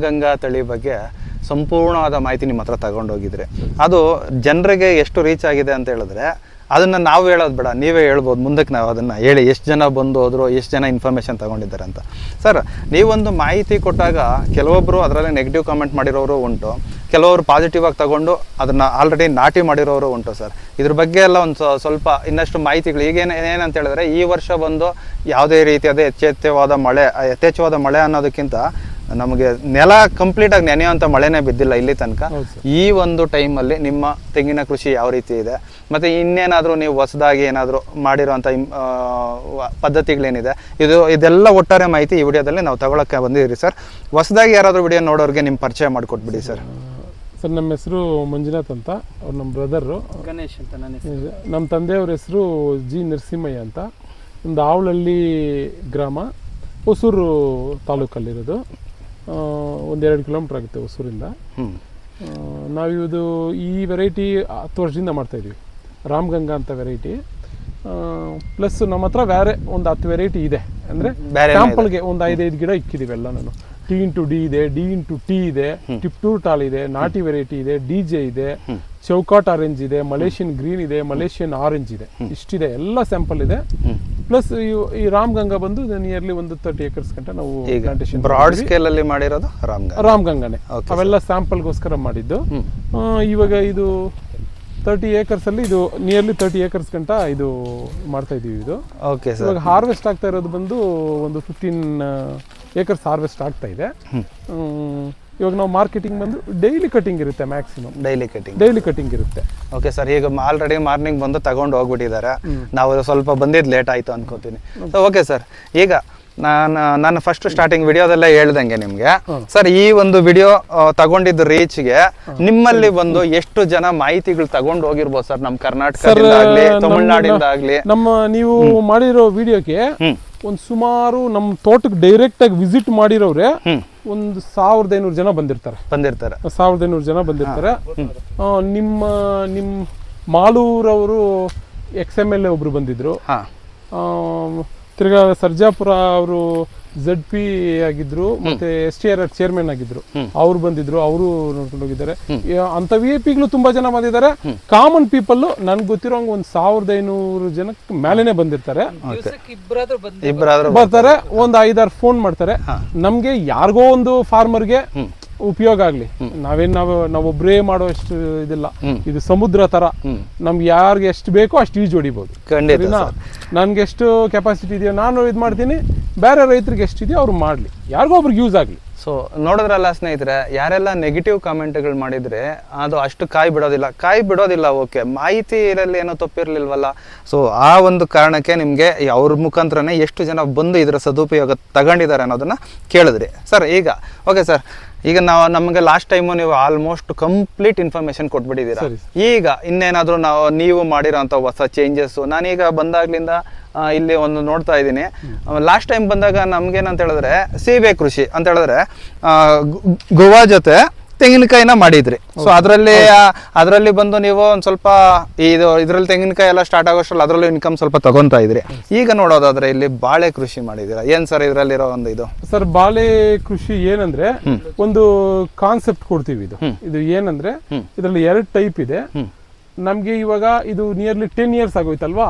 ಗಂಗಾ ತಳಿ ಬಗ್ಗೆ ಸಂಪೂರ್ಣವಾದ ಮಾಹಿತಿ ನಿಮ್ಮ ಹತ್ರ ತಗೊಂಡೋಗಿದ್ರೆ ಅದು ಜನರಿಗೆ ಎಷ್ಟು ರೀಚ್ ಆಗಿದೆ ಅಂತ ಹೇಳಿದ್ರೆ ಅದನ್ನು ನಾವು ಹೇಳೋದು ಬೇಡ, ನೀವೇ ಹೇಳ್ಬೋದು ಮುಂದಕ್ಕೆ. ನಾವು ಅದನ್ನು ಹೇಳಿ ಎಷ್ಟು ಜನ ಬಂದು ಹೋದ್ರು, ಎಷ್ಟು ಜನ ಇನ್ಫಾರ್ಮೇಷನ್ ತೊಗೊಂಡಿದ್ದಾರೆ ಅಂತ. ಸರ್, ನೀವೊಂದು ಮಾಹಿತಿ ಕೊಟ್ಟಾಗ ಕೆಲವೊಬ್ಬರು ಅದರಲ್ಲಿ ನೆಗೆಟಿವ್ ಕಾಮೆಂಟ್ ಮಾಡಿರೋರು ಉಂಟು, ಕೆಲವರು ಪಾಸಿಟಿವ್ ಆಗಿ ತಗೊಂಡು ಅದನ್ನು ಆಲ್ರೆಡಿ ನಾಟಿ ಮಾಡಿರೋರು ಉಂಟು. ಸರ್, ಇದ್ರ ಬಗ್ಗೆ ಎಲ್ಲ ಒಂದು ಸ್ವಲ್ಪ ಇನ್ನಷ್ಟು ಮಾಹಿತಿಗಳು ಏನಂತ ಹೇಳಿದ್ರೆ, ಈ ವರ್ಷ ಬಂದು ಯಾವುದೇ ರೀತಿಯಾದ ಯಥೇಚ್ಛವಾದ ಮಳೆ ಅನ್ನೋದಕ್ಕಿಂತ ನಮಗೆ ನೆಲ ಕಂಪ್ಲೀಟಾಗಿ ನೆನೆಯುವಂಥ ಮಳೆನೇ ಬಿದ್ದಿಲ್ಲ ಇಲ್ಲಿ ತನಕ. ಈ ಒಂದು ಟೈಮಲ್ಲಿ ನಿಮ್ಮ ತೆಂಗಿನ ಕೃಷಿ ಯಾವ ರೀತಿ ಇದೆ, ಮತ್ತು ಇನ್ನೇನಾದರೂ ನೀವು ಹೊಸದಾಗಿ ಏನಾದರೂ ಮಾಡಿರೋಂಥ ಪದ್ಧತಿಗಳೇನಿದೆ, ಇದೆಲ್ಲ ಒಟ್ಟಾರೆ ಮಾಹಿತಿ ಈ ವಿಡಿಯೋದಲ್ಲಿ ನಾವು ತಗೊಳಕ್ಕೆ ಬಂದಿದ್ದೀರಿ. ಸರ್, ಹೊಸದಾಗಿ ಯಾರಾದರೂ ವಿಡಿಯೋ ನೋಡೋರಿಗೆ ನಿಮ್ಮ ಪರಿಚಯ ಮಾಡಿಕೊಟ್ಬಿಡಿ ಸರ್. ಸರ್, ನಮ್ಮ ಹೆಸರು ಮಂಜುನಾಥ್ ಅಂತ, ಅವ್ರು ನಮ್ಮ ಬ್ರದರು. ಗಣೇಶ್ ಅಂತ ನಮ್ಮ ತಂದೆಯವ್ರ ಹೆಸರು ಜಿ ನರಸಿಂಹಯ್ಯ ಅಂತ. ಒಂದು ಆವಳಹಳ್ಳಿ ಗ್ರಾಮ, ಹೊಸೂರು ತಾಲೂಕಲ್ಲಿರೋದು. 1-2 ಕಿಲೋಮೀಟ್ರ್ ಆಗುತ್ತೆ ಹೊಸೂರಿಂದ. ನಾವಿದು ಈ ವೆರೈಟಿ 10 ವರ್ಷದಿಂದ ಮಾಡ್ತಾಯಿದ್ದೀವಿ, ರಾಮಗಂಗಾ ಅಂತ ವೆರೈಟಿ. ಪ್ಲಸ್ ನಮ್ಮ ಹತ್ರ ಬೇರೆ ಒಂದು 10 ವೆರೈಟಿ ಇದೆ. ಅಂದರೆ ಸ್ಯಾಂಪಲ್ಗೆ ಒಂದು 5 ಗಿಡ ಇಕ್ಕಿದ್ದೀವಿ ಎಲ್ಲ. ನಾನು T/D ಇದೆ, D/T ಇದೆ, ಟಿಪ್ಟೂರ್ ಟಾಲ್ ಇದೆ, ನಾಟಿ ವೆರೈಟಿ ಇದೆ, DJ ಇದೆ, ಚೌಕಾಟ್ ಆರೆಂಜ್ ಇದೆ, ಮಲೇಷಿಯನ್ ಗ್ರೀನ್ ಇದೆ, ಮಲೇಷಿಯನ್ ಆರೆಂಜ್ ಇದೆ. ಇಷ್ಟಿದೆ, ಎಲ್ಲ ಸ್ಯಾಂಪಲ್ ಇದೆ. ಪ್ಲಸ್ ಈ ರಾಮಗಂಗಾ ಬಂದು ನಿಯರ್ಲಿ ಒಂದು 30 acres ಗಂಟ ನಾವು ಪ್ಲಾಂಟೇಶನ್ ಬ್ರಾಡ್ ಸ್ಕೇಲ್ ಅಲ್ಲಿ ಮಾಡಿರೋದು ರಾಮಗಂಗಾನೆ. ಅವೆಲ್ಲ ಸ್ಯಾಂಪಲ್ಗೋಸ್ಕರ ಮಾಡಿದ್ದು. ಇವಾಗ ಇದು 30 acres ಅಲ್ಲಿ ಇದು ನಿಯರ್ಲಿ 30 acres ಗಂಟ ಇದು ಮಾಡ್ತಾ ಇದೀವಿ. ಇದು ಇವಾಗ ಹಾರ್ವೆಸ್ಟ್ ಆಗ್ತಾ ಇರೋದು ಬಂದು ಒಂದು 15 acres ಹಾರ್ವೆಸ್ಟ್ ಆಗ್ತಾ ಇದೆ. ಇವಾಗ ನಾವು ಮಾರ್ಕೆಟಿಂಗ್ ಬಂದು ಡೈಲಿ ಕಟಿಂಗ್ ಇರುತ್ತೆ, ಮ್ಯಾಕ್ಸಿಮಮ್ ಡೈಲಿ ಕಟಿಂಗ್ ಇರುತ್ತೆ. ಓಕೆ ಸರ್, ಈಗ ಆಲ್ರೆಡಿ ಮಾರ್ನಿಂಗ್ ಬಂದು ತಗೊಂಡು ಹೋಗ್ಬಿಟ್ಟಿದ್ದಾರೆ. ನಾವು ಸ್ವಲ್ಪ ಬಂದಿದ್ದು ಲೇಟ್ ಆಯಿತು ಅನ್ಕೋತೀನಿ. ಓಕೆ ಸರ್, ಈಗ ನಾನು ಫಸ್ಟ್ ಸ್ಟಾರ್ಟಿಂಗ್ ವಿಡಿಯೋದಲ್ಲೇ ಹೇಳ್ದಂಗೆ ನಿಮ್ಗೆ ಸರ್, ಈ ಒಂದು ವಿಡಿಯೋ ತಗೊಂಡಿದ್ದ ರೀಚ್ಗೆ ನಿಮ್ಮಲ್ಲಿ ಬಂದು ಎಷ್ಟು ಜನ ಮಾಹಿತಿಗಳು ತಗೊಂಡು ಹೋಗಿರ್ಬೋದು ಸರ್? ನಮ್ಮ ಕರ್ನಾಟಕದಿಂದಾಗ್ಲಿ ತಮಿಳ್ನಾಡಿಂದಾಗ್ಲಿ ನಮ್ಮ ನೀವು ಮಾಡಿರೋ ವಿಡಿಯೋಗೆ ಒಂದು ಸುಮಾರು ನಮ್ಮ ತೋಟಕ್ಕೆ ಡೈರೆಕ್ಟ್ ಆಗಿ ವಿಸಿಟ್ ಮಾಡಿರೋರೆ ಒಂದು 1500 ಜನ ಬಂದಿರ್ತಾರೆ. 1500 ಜನ ಬಂದಿರ್ತಾರೆ. ನಿಮ್ಮ ಮಾಲೂರವರು XMLA ಒಬ್ರು ಬಂದಿದ್ರು. ತಿರ್ಗಾ ಸರ್ಜಾಪುರ ಅವರು ZP ಆಗಿದ್ರು, ಮತ್ತೆ STR ಚೇರ್ಮನ್ ಆಗಿದ್ರು, ಅವ್ರು ಬಂದಿದ್ರು, ಅವರು ನೋಡ್ಕೊಂಡು ಹೋಗಿದ್ದಾರೆ. ಅಂತ VIP ಗಳು ತುಂಬಾ ಜನ ಬಂದಿದ್ದಾರೆ. ಕಾಮನ್ ಪೀಪಲ್ ನನ್ಗೆ ಗೊತ್ತಿರೋಂಗ ಒಂದು 1500 ಜನಕ್ಕೆ ಮೇಲೆನೆ ಬಂದಿರ್ತಾರೆ. ಬರ್ತಾರೆ, ಒಂದು 5-6 ಫೋನ್ ಮಾಡ್ತಾರೆ. ನಮ್ಗೆ ಯಾರಿಗೋ ಒಂದು ಫಾರ್ಮರ್ಗೆ ಉಪಯೋಗ ಆಗ್ಲಿ, ನಾವೊಬ್ರೇ ಮಾಡೋ ಅಷ್ಟು ಇದಿಲ್ಲ. ಇದು ಸಮುದ್ರ ತರ, ನಮ್ಗೆ ಯಾರಿಗೆ ಎಷ್ಟು ಬೇಕೋ ಅಷ್ಟು ಈಜು ಹೊಡಿಬಹುದು. ನನ್ಗೆ ಎಷ್ಟು ಕೆಪಾಸಿಟಿ ಇದೆಯೋ ನಾನು ಇದು ಮಾಡ್ತೀನಿ, ಬೇರೆ ರೈತರಿಗೆ ಎಷ್ಟಿದೆಯೋ ಅವ್ರು ಮಾಡ್ಲಿ, ಯಾರಿಗೋ ಒಬ್ರಿಗೆ ಯೂಸ್ ಆಗ್ಲಿ. ಸೊ ನೋಡಿದ್ರಲ್ಲ ಸ್ನೇಹಿತರೆ, ಯಾರೆಲ್ಲ ನೆಗೆಟಿವ್ ಕಾಮೆಂಟ್ಗಳು ಮಾಡಿದ್ರೆ ಅದು ಅಷ್ಟು ಕಾಯಿ ಬಿಡೋದಿಲ್ಲ. ಓಕೆ, ಮಾಹಿತಿ ಇರಲ್ಲಿ ಏನೋ ತಪ್ಪಿರ್ಲಿಲ್ವಲ್ಲ. ಸೊ ಆ ಒಂದು ಕಾರಣಕ್ಕೆ ನಿಮಗೆ ಅವ್ರ ಮುಖಾಂತರನೇ ಎಷ್ಟು ಜನ ಬಂದು ಇದರ ಸದುಪಯೋಗ ತಗೊಂಡಿದ್ದಾರೆ ಅನ್ನೋದನ್ನ ಕೇಳಿದ್ರಿ ಸರ್. ಈಗ ಓಕೆ ಸರ್, ಈಗ ನಮಗೆ ಲಾಸ್ಟ್ ಟೈಮು ನೀವು ಆಲ್ಮೋಸ್ಟ್ ಕಂಪ್ಲೀಟ್ ಇನ್ಫಾರ್ಮೇಶನ್ ಕೊಟ್ಬಿಟ್ಟಿದ್ದೀರಾ. ಈಗ ಇನ್ನೇನಾದರೂ ನೀವು ಮಾಡಿರೋಂಥ ಹೊಸ ಚೇಂಜಸ್, ನಾನೀಗ ಬಂದಾಗ್ಲಿಂದ ಇಲ್ಲಿ ಒಂದು ನೋಡ್ತಾ ಇದ್ದೀನಿ. ಲಾಸ್ಟ್ ಟೈಮ್ ಬಂದಾಗ ನಮ್ಗೇನಂತ ಹೇಳಿದ್ರೆ ಸೀಬೆ ಕೃಷಿ ಅಂತ ಹೇಳಿದ್ರೆ ಗೋವಾ ಜೊತೆ ತೆಂಗಿನಕಾಯಿನ ಮಾಡಿದ್ರಿ. ಸೊ ಅದರಲ್ಲಿ ಬಂದು ನೀವು ಒಂದು ಸ್ವಲ್ಪ ಇದರಲ್ಲಿ ತೆಂಗಿನಕಾಯಿ ಎಲ್ಲ ಸ್ಟಾರ್ಟ್ ಆಗೋಷ್ಟರಲ್ಲಿ ಅದರಲ್ಲೂ ಇನ್ಕಮ್ ಸ್ವಲ್ಪ ತಗೊಂತಾ ಇದ್ರಿ. ಈಗ ನೋಡೋದಾದ್ರೆ ಇಲ್ಲಿ ಬಾಳೆ ಕೃಷಿ ಮಾಡಿದಿರಾ. ಏನ್ ಸರ್ ಇದರಲ್ಲಿರೋ ಒಂದು ಇದು? ಸರ್, ಬಾಳೆ ಕೃಷಿ ಏನಂದ್ರೆ ಒಂದು ಕಾನ್ಸೆಪ್ಟ್ ಕೊಡ್ತೀವಿ. ಇದು ಏನಂದ್ರೆ ಇದರಲ್ಲಿ 2 ಟೈಪ್ ಇದೆ. ನಮ್ಗೆ ಇವಾಗ ಇದು ನಿಯರ್ಲಿ 10 years ಆಗೋಯ್ತಲ್ವಾ.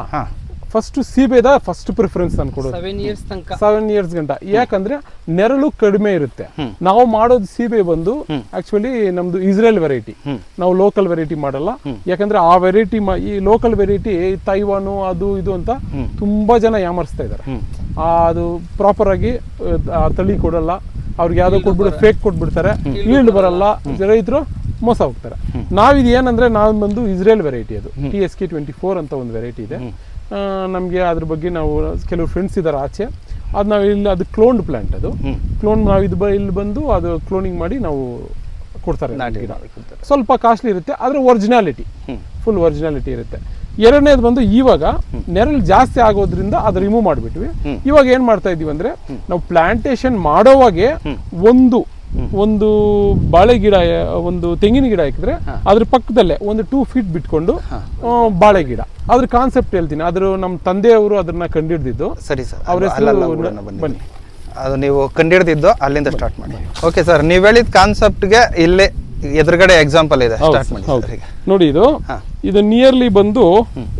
ಫಸ್ಟ್ ಸೀಬೆದ ಫಸ್ಟ್ ಪ್ರಿಫರೆನ್ಸ್ ನಾನು ಕೊಡೋದು 7 years ಗಂಟ. ಯಾಕಂದ್ರೆ ನೆರಳು ಕಡಿಮೆ ಇರುತ್ತೆ. ನಾವು ಮಾಡೋದು ಸೀಬೆ ಬಂದು ಆಕ್ಚುಲಿ ನಮ್ದು ಇಸ್ರೇಲ್ ವೆರೈಟಿ, ನಾವು ಲೋಕಲ್ ವೆರೈಟಿ ಮಾಡಲ್ಲ. ಯಾಕಂದ್ರೆ ಆ ವೆರೈಟಿ ಈ ಲೋಕಲ್ ವೆರೈಟಿ ತೈವಾನು ಅದು ಇದು ಅಂತ ತುಂಬಾ ಜನ ಯಾಮರ್ಸ್ತಾ ಇದಾರೆ. ಅದು ಪ್ರಾಪರ್ ಆಗಿ ತಳಿ ಕೊಡಲ್ಲ, ಅವ್ರಿಗೆ ಯಾವ್ದೋ ಕೊಟ್ಬಿಟ್ಟು ಫೇಕ್ ಕೊಟ್ಬಿಡ್ತಾರೆ, ಈಲ್ಡ್ ಬರಲ್ಲ, ರೈತರು ಮೋಸ ಹೋಗ್ತಾರೆ. ನಾವಿದು ಏನಂದ್ರೆ ನಾವು ಬಂದು ಇಸ್ರೇಲ್ ವೆರೈಟಿ, ಅದು TSK 24 ಅಂತ ಒಂದು ವೆರೈಟಿ ಇದೆ. ನಮಗೆ ಅದ್ರ ಬಗ್ಗೆ ನಾವು ಕೆಲವು ಫ್ರೆಂಡ್ಸ್ ಇದ್ದಾರೆ ಆಚೆ, ಅದು ನಾವು ಇಲ್ಲಿ ಅದು ಕ್ಲೋನ್ಡ್ ಪ್ಲಾಂಟ್, ಅದು ಕ್ಲೋನ್ ನಾವು ಇಲ್ಲಿ ಬಂದು ಅದು ಕ್ಲೋನಿಂಗ್ ಮಾಡಿ ನಾವು ಕೊಡ್ತಾರೆ. ಸ್ವಲ್ಪ ಕಾಸ್ಟ್ಲಿ ಇರುತ್ತೆ, ಆದರೆ ಒರಿಜಿನಾಲಿಟಿ ಫುಲ್ ಒರಿಜಿನಾಲಿಟಿ ಇರುತ್ತೆ. ಎರಡನೇದು ಬಂದು ಇವಾಗ ನೆರಳು ಜಾಸ್ತಿ ಆಗೋದ್ರಿಂದ ಅದು ರಿಮೂವ್ ಮಾಡಿಬಿಟ್ವಿ. ಇವಾಗ ಏನ್ ಮಾಡ್ತಾ ಇದೀವಿ ಅಂದ್ರೆ, ನಾವು ಪ್ಲಾಂಟೇಶನ್ ಮಾಡೋವಾಗೆ ಒಂದು ಬಾಳೆ ಗಿಡ, ಒಂದು ತೆಂಗಿನ ಗಿಡ ಹಾಕಿದ್ರೆ ಅದ್ರ ಪಕ್ಕದಲ್ಲೇ ಒಂದು 2 feet ಬಿಟ್ಕೊಂಡು ಬಾಳೆ ಗಿಡ. ಅದ್ರ ಕಾನ್ಸೆಪ್ಟ್ ಹೇಳ್ತೀನಿ. ಅದ್ರ ನಮ್ಮ ತಂದೆಯವರು ಅದನ್ನ ಕಂಡಿಡ್ದಿದ್ದು. ಸರಿ ಸರ್, ಅವ್ರ ಹೆಸರು ಬನ್ನಿ. ಅದು ನೀವು ಕಂಡಿಡ್ದಿದ್ದು ಅಲ್ಲಿಂದ ಸ್ಟಾರ್ಟ್ ಮಾಡಿ. ಓಕೆ ಸರ್, ನೀವು ಹೇಳಿದ ಕಾನ್ಸೆಪ್ಟ್ಗೆ ಇಲ್ಲೇ ಎದುರುಗಡೆ ಎಕ್ಸಾಂಪಲ್ ಇದೆ, ಸ್ಟಾರ್ಟ್ ಮಾಡಿ ಸರ್ ಈಗ. ನೋಡಿ ಇದು ನಿಯರ್ಲಿ ಬಂದು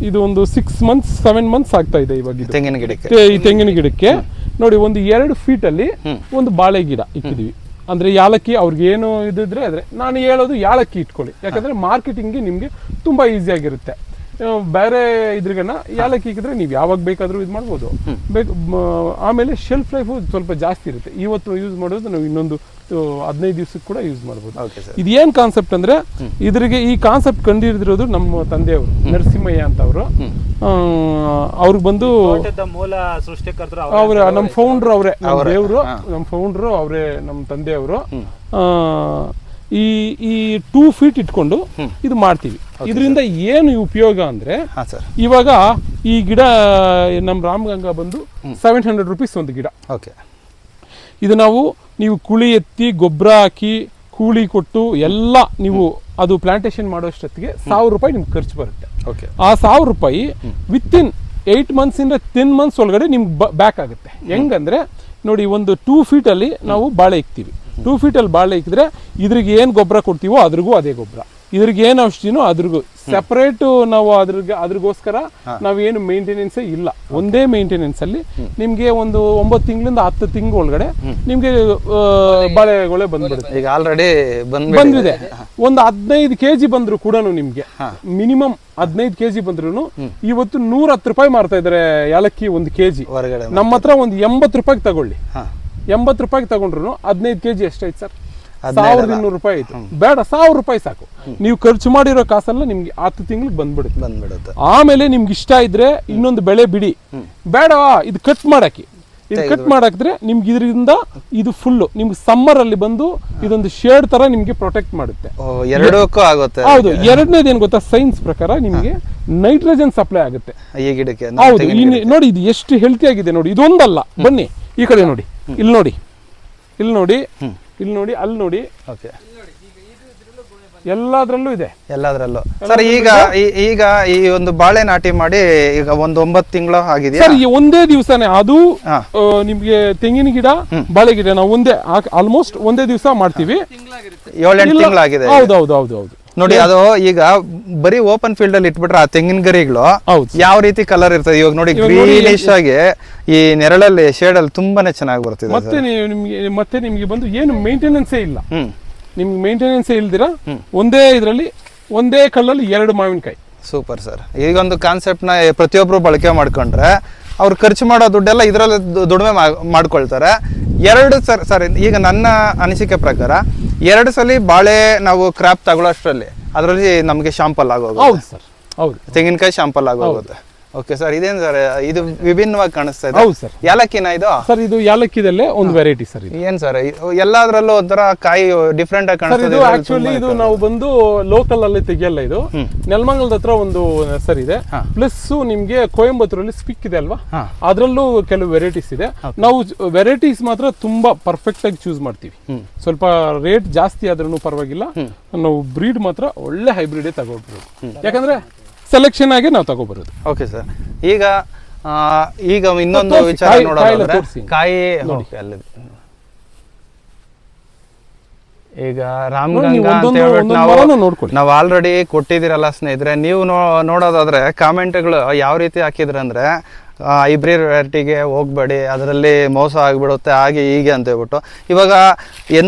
ಇದು ಒಂದು 6 months 7 months ಆಗ್ತಾ ಇದೆ ಇವಾಗ ಇದು ತೆಂಗಿನ ಗಿಡಕ್ಕೆ. ಈ ತೆಂಗಿನ ಗಿಡಕ್ಕೆ ನೋಡಿ ಒಂದು 2 feet ಅಲ್ಲಿ ಒಂದು ಬಾಳೆ ಗಿಡ ಇಕ್ಕಿದೀವಿ. ಅಂದ್ರೆ ಯಾಲಕ್ಕಿ ಅವ್ರಿಗೆ ಏನು ಇದಿದ್ರೆ ಆದ್ರೆ ನಾನು ಹೇಳೋದು ಯಾಲಕ್ಕಿ ಇಟ್ಕೊಳ್ಳಿ, ಯಾಕಂದ್ರೆ ಮಾರ್ಕೆಟಿಂಗ್ಗೆ ನಿಮ್ಗೆ ತುಂಬಾ ಈಸಿ ಆಗಿರುತ್ತೆ. ಬೇರೆ ಇದ್ರಿಗನ್ನ ಯಾಲಕ್ಕಿ ಇಕ್ಕಿದ್ರೆ ನೀವು ಯಾವಾಗ ಬೇಕಾದ್ರೂ ಇದು ಮಾಡ್ಬೋದು. ಆಮೇಲೆ ಶೆಲ್ಫ್ ಲೈಫ್ ಸ್ವಲ್ಪ ಜಾಸ್ತಿ ಇರುತ್ತೆ. ಇವತ್ತು ಯೂಸ್ ಮಾಡೋದು ನಾವು ಇನ್ನೊಂದು 15 ದಿವಸಕ್ಕೆ ಕೂಡ ಯೂಸ್ ಮಾಡ್ಬೋದು. ಇದು ಏನ್ ಕಾನ್ಸೆಪ್ಟ್ ಅಂದ್ರೆ ಇದ್ರಿಗೆ ಈ ಕಾನ್ಸೆಪ್ಟ್ ಕಂಡುಹಿಡಿದಿರೋದು ನಮ್ಮ ತಂದೆಯವರು ನರಸಿಂಹಯ್ಯ ಅಂತ ಅವರು. ಅವ್ರಿಗೆ ಬಂದು ಅವ್ರ ನಮ್ಮ ಫೌಂಡರ್ ಅವರೇ, ನಮ್ಮ ದೇವರು, ನಮ್ಮ ಫೌಂಡರ್ ಅವರೇ, ನಮ್ಮ ತಂದೆಯವರು. ಈ 2 feet ಇಟ್ಕೊಂಡು ಇದು ಮಾಡ್ತೀವಿ. ಇದರಿಂದ ಏನು ಉಪಯೋಗ ಅಂದ್ರೆ ಇವಾಗ ಈ ಗಿಡ ನಮ್ಮ ರಾಮಗಂಗಾ ಬಂದು 700 rupees ಒಂದು ಗಿಡ. ಇದು ನೀವು ಕುಳಿ ಎತ್ತಿ ಗೊಬ್ಬರ ಹಾಕಿ ಕೂಲಿ ಕೊಟ್ಟು ಎಲ್ಲ ನೀವು ಅದು ಪ್ಲಾಂಟೇಶನ್ ಮಾಡೋಷ್ಟೊತ್ತಿಗೆ 1000 ರೂಪಾಯಿ ನಿಮ್ಗೆ ಖರ್ಚು ಬರುತ್ತೆ. ಆ 1000 ರೂಪಾಯಿ ವಿತಿನ್ 8 months ಇಂದ 10 months ಒಳಗಡೆ ನಿಮ್ಗೆ ಬ್ಯಾಕ್ ಆಗುತ್ತೆ. ಹೆಂಗಂದ್ರೆ ನೋಡಿ, ಒಂದು 2 feet ಅಲ್ಲಿ ನಾವು ಬಾಳೆ ಇಕ್ತೀವಿ. 2 feet ಅಲ್ಲಿ ಬಾಳೆ ಇಕ್ಕಿದ್ರೆ ಇದ್ರಿಗೆ ಏನ್ ಗೊಬ್ಬರ ಕೊಡ್ತೀವೋ ಅದ್ರಿಗೂ ಅದೇ ಗೊಬ್ಬರ, ಇದ್ರಿಗೆ ಏನ್ ಔಷಧಿನೋ ಅದ್ರಿಗೂ ಸೆಪರೇಟ್. ನಾವು ಅದ್ರಿಗೋಸ್ಕರ ನಾವೇನು ಮೇಂಟೆನೆನ್ಸೇ ಇಲ್ಲ. ಒಂದೇ ಮೇಂಟೆನೆನ್ಸ್ ಅಲ್ಲಿ ನಿಮ್ಗೆ ಒಂದು 9 ತಿಂಗಳಿಂದ 10 ತಿಂಗಳ ಒಳಗಡೆ ನಿಮ್ಗೆ ಬಾಳೆಗೊಳೆ ಬಂದ್ಬಿಡುತ್ತೆ. ಈಗ ಆಲ್ರೆಡಿ ಬಂದಿದೆ. ಒಂದು 15 kg ಬಂದ್ರು ಕೂಡ ನಿಮ್ಗೆ ಮಿನಿಮಮ್ 15 kg ಬಂದ್ರು ಇವತ್ತು 110 ರೂಪಾಯಿ ಮಾರ್ತಾ ಇದಾರೆ ಯಾಲಕ್ಕಿ 1 kg. ನಮ್ಮ ಹತ್ರ ಒಂದು 80 ರೂಪಾಯಿಗೆ ತಗೊಳ್ಳಿ. 80 ರೂಪಾಯಿಗೆ ತಗೊಂಡ್ರು 15 kg ಎಷ್ಟಾಯ್ತು ಸರ್? 1200 ರೂಪಾಯಿ ಆಯ್ತು. ಬೇಡ, 1000 ರೂಪಾಯಿ ಸಾಕು. ನೀವು ಖರ್ಚು ಮಾಡಿರೋ ಕಾಸೆಲ್ಲ ನಿಮ್ಗೆ 10 ತಿಂಗಳಿಗೆ ಬಂದ್ಬಿಡುತ್ತೆ. ಆಮೇಲೆ ನಿಮ್ಗೆ ಇಷ್ಟ ಇದ್ರೆ ಇನ್ನೊಂದು ಬೆಳೆ ಬಿಡಿ, ಬೇಡ ಇದು ಕಟ್ ಮಾಡಾಕಿ. ಇದು ಕಟ್ ಮಾಡಾಕಿದ್ರೆ ನಿಮ್ಗೆ ಇದರಿಂದ ಇದು ಫುಲ್ಲು ನಿಮ್ಗೆ ಸಮ್ಮರ್ ಅಲ್ಲಿ ಬಂದು ಇದೊಂದು ಶೇಡ್ ತರ ನಿಮ್ಗೆ ಪ್ರೊಟೆಕ್ಟ್ ಮಾಡುತ್ತೆ. ಹೌದು. ಎರಡನೇದು ಏನ್ ಗೊತ್ತಾ, ಸೈನ್ಸ್ ಪ್ರಕಾರ ನಿಮ್ಗೆ ನೈಟ್ರೋಜನ್ ಸಪ್ಲೈ ಆಗುತ್ತೆ ಈ ಗಿಡಕ್ಕೆ. ಹೌದು. ನೋಡಿ ಇದು ಎಷ್ಟು ಹೆಲ್ತಿ ಆಗಿದೆ ನೋಡಿ. ಇದೊಂದಲ್ಲ, ಬನ್ನಿ ಈ ಕಡೆ ನೋಡಿ, ಇಲ್ಲಿ ನೋಡಿ, ಇಲ್ಲಿ ನೋಡಿ, ಇಲ್ಲಿ ನೋಡಿ, ಅಲ್ಲಿ ನೋಡಿ, ಎಲ್ಲಾದ್ರಲ್ಲೂ ಇದೆ. ಎಲ್ಲಾದ್ರಲ್ಲೂ ಸರ್. ಈಗ ಈ ಒಂದು ಬಾಳೆ ನಾಟಿ ಮಾಡಿ ಈಗ ಒಂದು 9 ತಿಂಗಳು ಆಗಿದೆ ಸರ್. ಈ ಒಂದೇ ದಿವಸನೇ ಅದು ನಿಮ್ಗೆ ತೆಂಗಿನ ಗಿಡ ಬಾಳೆ ಗಿಡ ನಾವು ಆಲ್ಮೋಸ್ಟ್ ಒಂದೇ ದಿವಸ ಮಾಡ್ತೀವಿ. 7-8 ತಿಂಗಳಾಗಿದೆ. ಹೌದು. ನೋಡಿ, ಅದು ಈಗ ಬರೀ ಓಪನ್ ಫೀಲ್ಡ್ ಅಲ್ಲಿ ಇಟ್ಬಿಟ್ರೆ ಆ ತೆಂಗಿನ ಗರಿಗಳು ಯಾವ ರೀತಿ ಕಲರ್ ಇರ್ತದೆ ಇವಾಗ ನೋಡಿ, ಗ್ರೀನಿಶ್ ಆಗಿ ಈ ನೆರಳಲ್ಲಿ ಶೇಡ್ ಅಲ್ಲಿ ತುಂಬಾನೇ ಚೆನ್ನಾಗಿ ಬರ್ತಿದೆ. ಮತ್ತೆ ನಿಮ್ಗೆ ಬಂದು ಏನು ಮೇಂಟೆನೆನ್ಸೇ ಇಲ್ಲ. ನಿಮ್ಗೆ ಮೇಂಟೆನೆನ್ಸೇ ಇಲ್ದಿರಾ ಒಂದೇ ಇದ್ರಲ್ಲಿ ಒಂದೇ ಕಲ್ಲಲ್ಲಿ 2 ಮಾವಿನಕಾಯಿ. Super sir. ಈಗೊಂದು ಕಾನ್ಸೆಪ್ಟ್ ನ ಪ್ರತಿಯೊಬ್ರು ಬಳಕೆ ಮಾಡ್ಕೊಂಡ್ರೆ ಅವ್ರು ಖರ್ಚು ಮಾಡೋ ದುಡ್ಡೆಲ್ಲ ಇದರಲ್ಲಿ ದುಡಿಮೆ ಮಾಡ್ಕೊಳ್ತಾರೆ. 2 ಸರ್ ಈಗ ನನ್ನ ಅನಿಸಿಕೆ ಪ್ರಕಾರ 2 ಸಲ ಬಾಳೆ ನಾವು ಕ್ರಾಪ್ ತಗೊಳ್ಳೋಷ್ಟರಲ್ಲಿ ಅದರಲ್ಲಿ ನಮಗೆ ಶಾಂಪಲ್ ಆಗೋದು. ಹೌದು ಸರ್, ಹೌದು. ತೆಂಗಿನಕಾಯಿ ಶಾಂಪಲ್ ಆಗೋಗುತ್ತೆ. ಓಕೆ ಸರ್, ಇದೇನು ಸರ್ ಇದು ವಿಭಿನ್ನವಾಗಿ ಕಾಣಿಸ್ತಾ ಇದೆ? ಹೌದು ಸರ್. ಯಾಲಕ್ಕಿನ ಇದು ಸರ್? ಇದು ಯಾಲಕ್ಕಿದಲ್ಲೇ ಒಂದು ವೆರೈಟಿ ಸರ್. ಇದು ಏನ್ ಸರ್ ಎಲ್ಲಾದ್ರಲ್ಲೂ ಒಂಥರ ಕಾಯಿ ಡಿಫ್ರೆಂಟ್ ಆಗಿ ಕಾಣಿಸ್ತದೆ. ಆಕ್ಚುಲಿ ಇದು ನಾವು ಬಂದು ಲೋಕಲ್ ಅಲ್ಲಿ ತೆಗಿಯಲ್ಲ. ಇದು ನೆಲಮಂಗಲದ ಹತ್ರ ಒಂದು ನರ್ಸರಿ ಇದೆ. ಪ್ಲಸ್ ನಿಮ್ಗೆ ಕೊಯಂಬತ್ತೂರಲ್ಲಿ ಸ್ಪಿಕ್ ಇದೆ ಅಲ್ವಾ, ಅದ್ರಲ್ಲೂ ಕೆಲವು ವೆರೈಟೀಸ್ ಇದೆ. ನಾವು ವೆರೈಟೀಸ್ ಮಾತ್ರ ತುಂಬಾ ಪರ್ಫೆಕ್ಟ್ ಆಗಿ ಚೂಸ್ ಮಾಡ್ತೀವಿ. ಸ್ವಲ್ಪ ರೇಟ್ ಜಾಸ್ತಿ ಆದ್ರೂ ಪರವಾಗಿಲ್ಲ, ನಾವು ಬ್ರೀಡ್ ಮಾತ್ರ ಒಳ್ಳೆ ಹೈಬ್ರಿಡ್ ತಗೋಬಹುದು. ಯಾಕಂದ್ರೆ ಸೆಲೆಕ್ಷನ್ ಆಗಿ ನಾವು ತಗೋಬರೋದು. Okay sir. ಈಗ ಇನ್ನೊಂದು ವಿಚಾರ ನೋಡೋದಾದ್ರೆ ಕಾಯಿ ಈಗ ರಾಮಗಂಗಾ ಅಂತ ಹೇಳ್ಬಿಟ್ಟು ನಾವು ಆಲ್ರೆಡಿ ಕೊಟ್ಟಿದ್ದೀರಲ್ಲ ಸ್ನೇಹಿತರೆ. ನೀವು ನೋಡೋದಾದ್ರೆ ಕಾಮೆಂಟ್ಗಳು ಯಾವ ರೀತಿ ಹಾಕಿದ್ರೆ ಅಂದ್ರೆ ಹೈಬ್ರಿಡ್ ವೆರೈಟಿಗೆ ಹೋಗ್ಬೇಡಿ, ಅದರಲ್ಲಿ ಮೋಸ ಆಗಿಬಿಡುತ್ತೆ ಹಾಗೆ ಹೀಗೆ ಅಂತ ಹೇಳ್ಬಿಟ್ಟು. ಇವಾಗ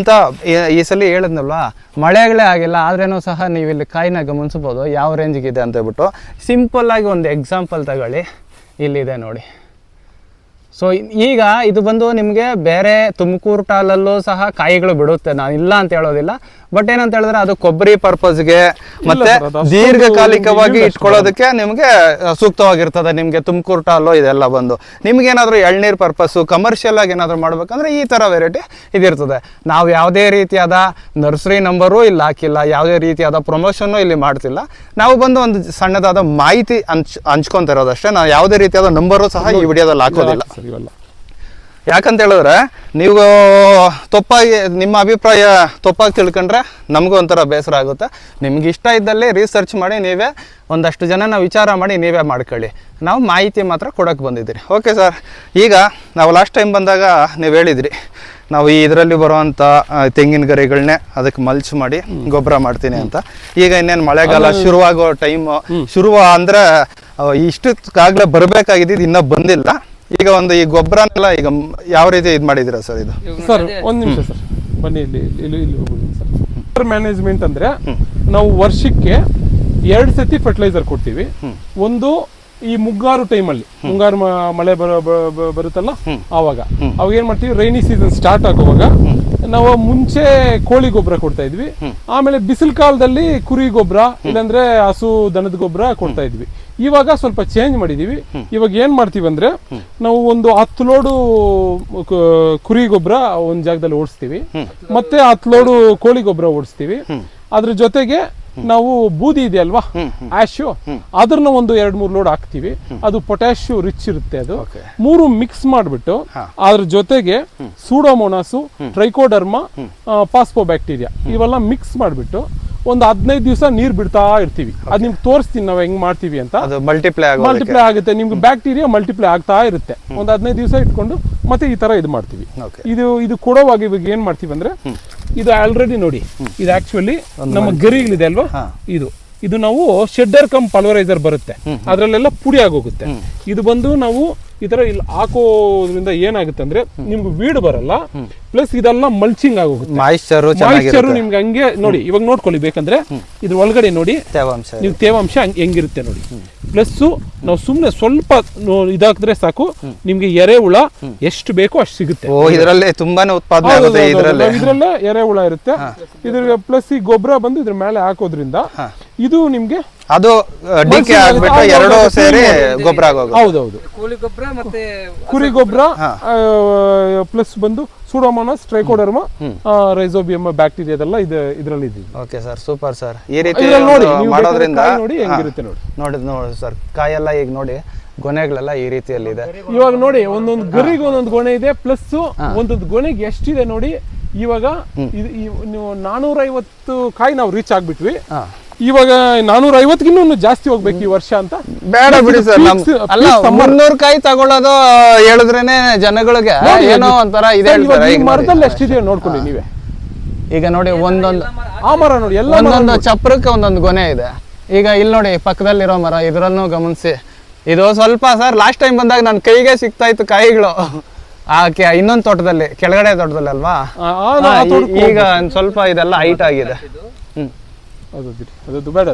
ಈ ಸಲ ಹೇಳಿದ್ನಲ್ವಾ, ಮಳೆಗಳೇ ಆಗಿಲ್ಲ ಆದ್ರೇನೂ ಸಹ ನೀವು ಇಲ್ಲಿ ಕಾಯಿನ ಗಮನಿಸ್ಬೋದು ಯಾವ ರೇಂಜಿಗಿದೆ ಅಂತ ಹೇಳ್ಬಿಟ್ಟು. ಸಿಂಪಲ್ ಆಗಿ ಒಂದು ಎಕ್ಸಾಂಪಲ್ ತಗೊಳ್ಳಿ, ಇಲ್ಲಿದೆ ನೋಡಿ. ಸೊ ಈಗ ಇದು ಬಂದು ನಿಮಗೆ ಬೇರೆ ತುಮಕೂರು ಟಾಲಲ್ಲೂ ಸಹ ಕಾಯಿಗಳು ಬಿಡುತ್ತೆ, ನಾನು ಇಲ್ಲ ಅಂತ ಹೇಳೋದಿಲ್ಲ. ಬಟ್ ಏನಂತ ಹೇಳಿದ್ರೆ ಅದು ಕೊಬ್ಬರಿ ಪರ್ಪಸ್ಗೆ ಮತ್ತೆ ದೀರ್ಘಕಾಲಿಕವಾಗಿ ಇಟ್ಕೊಳ್ಳೋದಕ್ಕೆ ನಿಮಗೆ ಸೂಕ್ತವಾಗಿರ್ತದೆ. ನಿಮಗೆ ತುಮಕೂರು ಟಾಲು ಇದೆಲ್ಲ ಬಂದು ನಿಮ್ಗೇನಾದ್ರೂ ಎಳ್ನೀರು ಪರ್ಪಸ್ಸು ಕಮರ್ಷಿಯಲ್ ಆಗಿ ಏನಾದರೂ ಮಾಡ್ಬೇಕಂದ್ರೆ ಈ ಥರ ವೆರೈಟಿ ಇದಿರ್ತದೆ. ನಾವು ಯಾವುದೇ ರೀತಿಯಾದ ನರ್ಸರಿ ನಂಬರು ಇಲ್ಲಿ ಹಾಕಿಲ್ಲ, ಯಾವುದೇ ರೀತಿಯಾದ ಪ್ರಮೋಷನ್ನು ಇಲ್ಲಿ ಮಾಡ್ತಿಲ್ಲ. ನಾವು ಬಂದು ಒಂದು ಸಣ್ಣದಾದ ಮಾಹಿತಿ ಹಂಚ್ಕೊಂತ ಇರೋದಷ್ಟೇ. ನಾವು ಯಾವುದೇ ರೀತಿಯಾದ ನಂಬರು ಸಹ ಈ ವಿಡಿಯೋದಲ್ಲಿ ಹಾಕೋದಿಲ್ಲ. ಯಾಕಂತ ಹೇಳಿದ್ರೆ ನೀವು ತಪ್ಪಾಗಿ ನಿಮ್ಮ ಅಭಿಪ್ರಾಯ ತಪ್ಪಾಗಿ ತಿಳ್ಕೊಂಡ್ರೆ ನಮಗೂ ಒಂಥರ ಬೇಸರ ಆಗುತ್ತೆ. ನಿಮ್ಗೆ ಇಷ್ಟ ಇದ್ದಲ್ಲಿ ರಿಸರ್ಚ್ ಮಾಡಿ ನೀವೇ ಒಂದಷ್ಟು ಜನನ ವಿಚಾರ ಮಾಡಿ ನೀವೇ ಮಾಡ್ಕೊಳ್ಳಿ. ನಾವು ಮಾಹಿತಿ ಮಾತ್ರ ಕೊಡೋಕ್ಕೆ ಬಂದಿದ್ದೀರಿ. ಓಕೆ ಸರ್, ಈಗ ನಾವು ಲಾಸ್ಟ್ ಟೈಮ್ ಬಂದಾಗ ನೀವು ಹೇಳಿದ್ರಿ ನಾವು ಈ ಇದರಲ್ಲಿ ಬರುವಂಥ ತೆಂಗಿನ ಗರಿಗಳನ್ನೇ ಅದಕ್ಕೆ ಮಲ್ಚ್ ಮಾಡಿ ಗೊಬ್ಬರ ಮಾಡ್ತೀನಿ ಅಂತ. ಈಗ ಇನ್ನೇನು ಮಳೆಗಾಲ ಶುರುವಾಗೋ ಟೈಮು ಅಂದರೆ ಇಷ್ಟಕ್ಕಾಗಲೇ ಬರಬೇಕಾಗಿದ್ದು ಇನ್ನೂ ಬಂದಿಲ್ಲ. ಈಗ ಒಂದು ಈ ಗೊಬ್ಬರನೆಲ್ಲ ಈಗ ಯಾವ ರೀತಿ ಇದು ಮಾಡಿದ್ದೀರಾ ಸರ್ ಇದು? ಸರ್ ಒಂದು ನಿಮಿಷ ಸರ್, ಬನ್ನಿ ಇಲ್ಲಿ ಹೋಗ್ಬೋದು ಸರ್. ಮ್ಯಾನೇಜ್ಮೆಂಟ್ ಅಂದರೆ ನಾವು ವರ್ಷಕ್ಕೆ 2 ಸತಿ ಫರ್ಟಿಲೈಸರ್ ಕೊಡ್ತೀವಿ. ಒಂದು ಈ ಮುಂಗಾರು ಟೈಮಲ್ಲಿ ಮುಂಗಾರು ಮಳೆ ಬರುತ್ತಲ್ಲ ಅವಾಗ ಏನ್ ಮಾಡ್ತೀವಿ, ರೈನಿ ಸೀಸನ್ ಸ್ಟಾರ್ಟ್ ಆಗುವಾಗ ನಾವು ಮುಂಚೆ ಕೋಳಿ ಗೊಬ್ಬರ ಕೊಡ್ತಾ ಇದ್ವಿ. ಆಮೇಲೆ ಬಿಸಿಲು ಕಾಲದಲ್ಲಿ ಕುರಿ ಗೊಬ್ಬರ ಇಲ್ಲಾಂದ್ರೆ ಹಸು ದನದ ಗೊಬ್ಬರ ಕೊಡ್ತಾ ಇದ್ವಿ. ಇವಾಗ ಸ್ವಲ್ಪ ಚೇಂಜ್ ಮಾಡಿದೀವಿ. ಇವಾಗ ಏನ್ ಮಾಡ್ತೀವಿ ಅಂದ್ರೆ ನಾವು ಒಂದು 10 ಲೋಡು ಕುರಿ ಗೊಬ್ಬರ ಒಂದ್ ಜಾಗದಲ್ಲಿ ಓಡಿಸ್ತೀವಿ, ಮತ್ತೆ 10 ಲೋಡು ಕೋಳಿ ಗೊಬ್ಬರ ಓಡಿಸ್ತೀವಿ. ಅದ್ರ ಜೊತೆಗೆ ನಾವು ಬೂದಿ ಇದೆ ಅಲ್ವಾ, ಆಶು, ಅದನ್ನ ಒಂದು 2-3 ಲೋಡ್ ಹಾಕ್ತಿವಿ. ಅದು ಪೊಟ್ಯಾಶು ರಿಚ್ ಇರುತ್ತೆ. ಅದು 3 ಮಿಕ್ಸ್ ಮಾಡ್ಬಿಟ್ಟು ಅದ್ರ ಜೊತೆಗೆ ಸೂಡೋಮೋನಾಸು, ಟ್ರೈಕೋಡರ್ಮಾ, ಪಾಸ್ಪೋಬ್ಯಾಕ್ಟೀರಿಯಾ ಇವೆಲ್ಲ ಮಿಕ್ಸ್ ಮಾಡ್ಬಿಟ್ಟು ಒಂದು 15 ದಿವಸ ನೀರ್ ಬಿಡ್ತಾ ಇರ್ತೀವಿ. ಅದ್ ನಿಮ್ಗೆ ತೋರಿಸ್ತೀನಿ ನಾವು ಹೆಂಗ್ ಮಾಡ್ತೀವಿ ಅಂತ. ಮಲ್ಟಿಪ್ಲೈ ಆಗುತ್ತೆ, ನಿಮ್ಗೆ ಬ್ಯಾಕ್ಟೀರಿಯಾ ಮಲ್ಟಿಪ್ಲೈ ಆಗ್ತಾ ಇರುತ್ತೆ. ಒಂದು 15 ದಿವಸ ಇಟ್ಕೊಂಡು ಮತ್ತೆ ಈ ತರ ಇದು ಮಾಡ್ತೀವಿ. ಇದು ಕೊಡೋವಾಗ ಇವಾಗ ಏನ್ ಮಾಡ್ತೀವಿ ಅಂದ್ರೆ, ಇದು ಆಲ್ರೆಡಿ ನೋಡಿ, ಇದು ಆಕ್ಚುಲಿ ನಮ್ಮ ಗರಿಗಳಿದೆ ಅಲ್ವಾ, ಇದು ನಾವು ಶೆಡ್ಡರ್ ಕಮ್ ಪಲ್ವರೈಸರ್ ಬರುತ್ತೆ, ಅದ್ರಲ್ಲೆಲ್ಲ ಪುಡಿ ಆಗೋಗುತ್ತೆ. ಇದು ಬಂದು ನಾವು ಈ ತರ ಇಲ್ಲಿ ಹಾಕೋದ್ರಿಂದ ಏನಾಗುತ್ತೆ ಅಂದ್ರೆ ನಿಮ್ಗೆ ವೀಡ್ ಬರಲ್ಲ, ಪ್ಲಸ್ ಇದೆಲ್ಲ ಮಲ್ಚಿಂಗ್ ಆಗೋಗುತ್ತೆ. ಮಾಯಿಶ್ಚರ್ ನಿಮ್ಗೆ ಹಂಗೆ ನೋಡಿ, ಇವಾಗ ನೋಡ್ಕೊಳ್ಳಿ ಬೇಕಂದ್ರೆ ಇದ್ರ ಒಳಗಡೆ ನೋಡಿ ನೀವು ತೇವಾಂಶ ಹೆಂಗಿರುತ್ತೆ ನೋಡಿ. ಪ್ಲಸ್ ನಾವು ಸುಮ್ನೆ ಸ್ವಲ್ಪ ಇದಾಕಿದ್ರೆ ಸಾಕು, ನಿಮ್ಗೆ ಎರೆಹುಳ ಎಷ್ಟು ಬೇಕೋ ಅಷ್ಟು ಸಿಗುತ್ತೆ. ಇದರಲ್ಲೇ ತುಂಬಾನೇ ಉತ್ಪಾದನೆ ಆಗುತ್ತೆ. ಇದ್ರಲ್ಲೇ ಎರೆಹುಳ ಇರುತ್ತೆ. ಇದ್ರ ಪ್ಲಸ್ ಈ ಗೊಬ್ಬರ ಬಂದು ಇದ್ರ ಮೇಲೆ ಹಾಕೋದ್ರಿಂದ ಇದು ನಿಮ್ಗೆ ಅದು ಡಿಕೆ ಆಗ್ಬಿಟ್ಟು ಎರಡೂ ಸೇರಿ ಗೊಬ್ಬರ ಆಗೋದು. ಹೌದೌದು, ಕುರಿ ಗೊಬ್ಬರ ಪ್ಲಸ್ ಬಂದು ಸೂಡೋಮೋನಾಸ್, ಟ್ರೈಕೋಡರ್ಮಾ, ರೈಸೋಬಿಯಮ್ ಬ್ಯಾಕ್ಟೀರಿಯಾದೆಲ್ಲ ಇದರಲ್ಲಿ ಇದೆ. Okay sir, super sir. ಈ ರೀತಿ ಮಾಡೋದ್ರಿಂದ ನೋಡಿ ಹೆಂಗಿರುತ್ತೆ ನೋಡಿ ಸರ್, ಕಾಯೆಲ್ಲ ಈಗ ನೋಡಿ ಗೊನೆಗಳೆಲ್ಲ ಈ ರೀತಿಯಲ್ಲಿ ಇದೆ. ಇವಾಗ ನೋಡಿ ಒಂದೊಂದು ಗರಿಗೆ ಒಂದೊಂದು ಗೊನೆ ಇದೆ, ಪ್ಲಸ್ ಒಂದೊಂದು ಗೊನೆಗೆ ಎಷ್ಟಿದೆ ನೋಡಿ. ಇವಾಗ ನೀವು 450 ಕಾಯಿ ನಾವು ರೀಚ್ ಆಗ್ಬಿಟ್ವಿ. ಇವಾಗ 450ಗಿನ್ನೂ ಜಾಸ್ತಿ ಹೋಗ್ಬೇಕು ಈ ವರ್ಷ ಅಂತ. ಬೇಡ ಬಿಡಿ ಸರ್, ಅಲ್ಲ 300 ಕಾಯಿ ತಗೊಳ್ಳೋದು ಹೇಳಿದ್ರೇನೆ ಜನಗಳಿಗೆ ಏನೋ ಒಂಥರ ಇದೆ. ಮರದಲ್ಲಿ ಎಷ್ಟಿದೆಯೋ ನೋಡ್ಕೊಳ್ಳಿ ನೀವೇ. ಈಗ ನೋಡಿ ಒಂದೊಂದು ಆ ಮರ ನೋಡಿ, ಎಲ್ಲ ಒಂದೊಂದು ಚಪ್ರಕ್ಕೆ ಒಂದೊಂದು ಗೊನೆ ಇದೆ. ಈಗ ಇಲ್ಲಿ ನೋಡಿ ಪಕ್ಕದಲ್ಲಿರೋ ಮರ, ಇದರನ್ನು ಗಮನಿಸಿ. ಇದು ಸ್ವಲ್ಪ ಸರ್ ಲಾಸ್ಟ್ ಟೈಮ್ ಬಂದಾಗ ನನ್ನ ಕೈಗೆ ಸಿಗ್ತಾ ಇತ್ತು ಕಾಯಿಗಳು. ಇನ್ನೊಂದು ತೋಟದಲ್ಲಿ, ಕೆಳಗಡೆ ತೋಟದಲ್ಲಿ ಅಲ್ವಾ, ಈಗ ಸ್ವಲ್ಪ ಇದೆಲ್ಲ ಹೈಟ್ ಆಗಿದೆ. ಅದು ಬೇಡ.